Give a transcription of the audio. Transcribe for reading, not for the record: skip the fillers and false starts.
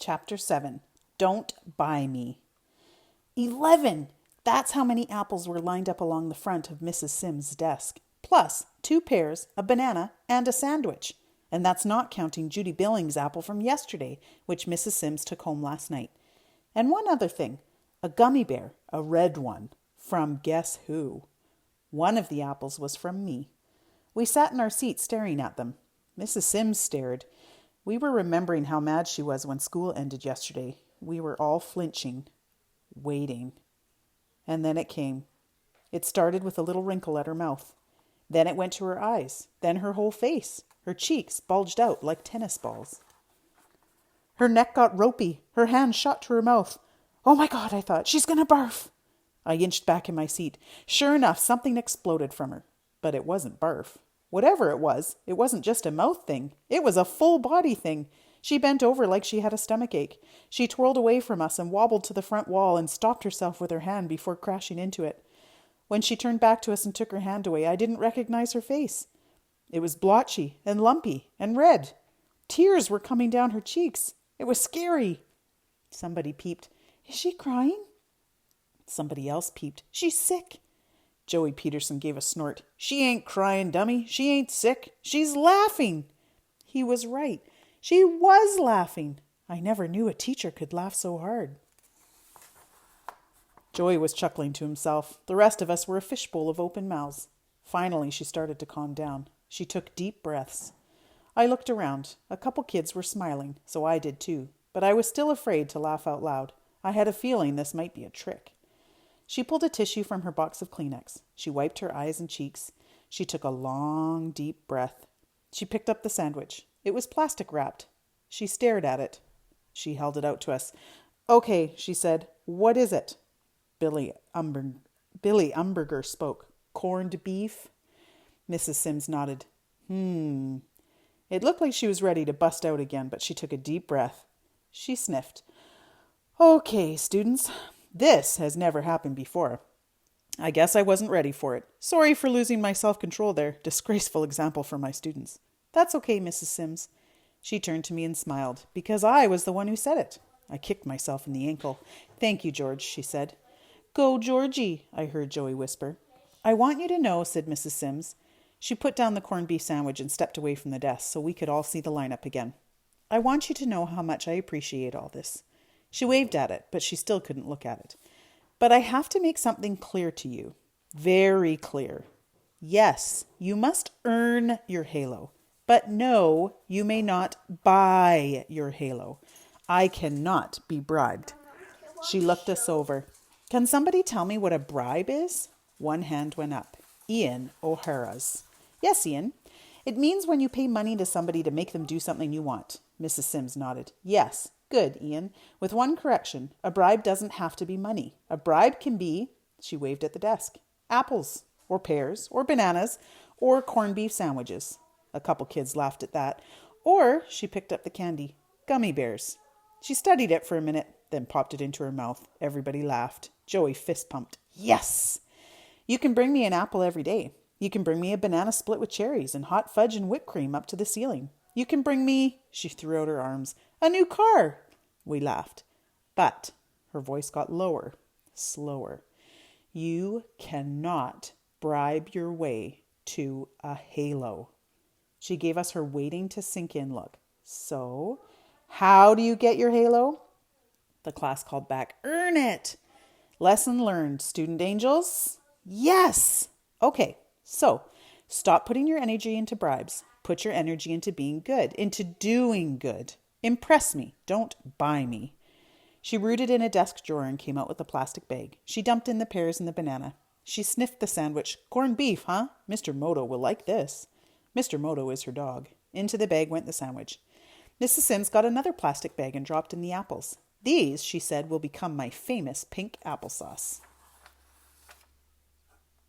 Chapter 7. Don't Buy Me. 11! That's how many apples were lined up along the front of Mrs. Simms' desk, plus 2 pears, a banana, and a sandwich. And that's not counting Judy Billings' apple from yesterday, which Mrs. Simms took home last night. And one other thing, a gummy bear, a red one, from guess who? One of the apples was from me. We sat in our seats staring at them. Mrs. Simms stared. We were remembering how mad she was when school ended yesterday. We were all flinching, waiting. And then it came. It started with a little wrinkle at her mouth. Then it went to her eyes, then her whole face. Her cheeks bulged out like tennis balls. Her neck got ropey. Her hand shot to her mouth. Oh my God, I thought, she's going to barf. I inched back in my seat. Sure enough, something exploded from her. But it wasn't barf. Whatever it wasn't just a mouth thing. It was a full body thing. She bent over like she had a stomachache. She twirled away from us and wobbled to the front wall and stopped herself with her hand before crashing into it. When she turned back to us and took her hand away, I didn't recognize her face. It was blotchy and lumpy and red. Tears were coming down her cheeks. It was scary. Somebody peeped. Is she crying? Somebody else peeped. She's sick. Joey Peterson gave a snort. She ain't crying, dummy. She ain't sick. She's laughing. He was right. She was laughing. I never knew a teacher could laugh so hard. Joey was chuckling to himself. The rest of us were a fishbowl of open mouths. Finally, she started to calm down. She took deep breaths. I looked around. A couple kids were smiling, so I did too. But I was still afraid to laugh out loud. I had a feeling this might be a trick. She pulled a tissue from her box of Kleenex. She wiped her eyes and cheeks. She took a long, deep breath. She picked up the sandwich. It was plastic wrapped. She stared at it. She held it out to us. Okay, she said. What is it? Billy Umberger spoke. Corned beef? Mrs. Simms nodded. It looked like she was ready to bust out again, but she took a deep breath. She sniffed. Okay, students. This has never happened before. I guess I wasn't ready for it. Sorry for losing my self-control there. Disgraceful example for my students. That's okay, Mrs. Simms. She turned to me and smiled, because I was the one who said it. I kicked myself in the ankle. Thank you, George, she said. Go, Georgie, I heard Joey whisper. I want you to know, said Mrs. Simms. She put down the corned beef sandwich and stepped away from the desk so we could all see the lineup again. I want you to know how much I appreciate all this. She waved at it, but she still couldn't look at it. But I have to make something clear to you. Very clear. Yes, you must earn your halo. But no, you may not buy your halo. I cannot be bribed. She looked us over. Can somebody tell me what a bribe is? One hand went up. Ian O'Hara's. Yes, Ian. It means when you pay money to somebody to make them do something you want. Mrs. Simms nodded. Yes. Good, Ian. With one correction, a bribe doesn't have to be money. A bribe can be, she waved at the desk, apples, or pears, or bananas, or corned beef sandwiches. A couple kids laughed at that. Or, she picked up the candy, gummy bears. She studied it for a minute, then popped it into her mouth. Everybody laughed. Joey fist pumped. Yes! You can bring me an apple every day. You can bring me a banana split with cherries and hot fudge and whipped cream up to the ceiling. You can bring me, she threw out her arms, a new car. We laughed. But her voice got lower, slower. You cannot bribe your way to a halo. She gave us her waiting to sink in look. So, how do you get your halo? The class called back, earn it. Lesson learned, student angels. Yes. Okay, so stop putting your energy into bribes. Put your energy into being good, into doing good. Impress me. Don't buy me. She rooted in a desk drawer and came out with a plastic bag. She dumped in the pears and the banana. She sniffed the sandwich. Corned beef, huh? Mr. Moto will like this. Mr. Moto is her dog. Into the bag went the sandwich. Mrs. Simms got another plastic bag and dropped in the apples. These, she said, will become my famous pink applesauce.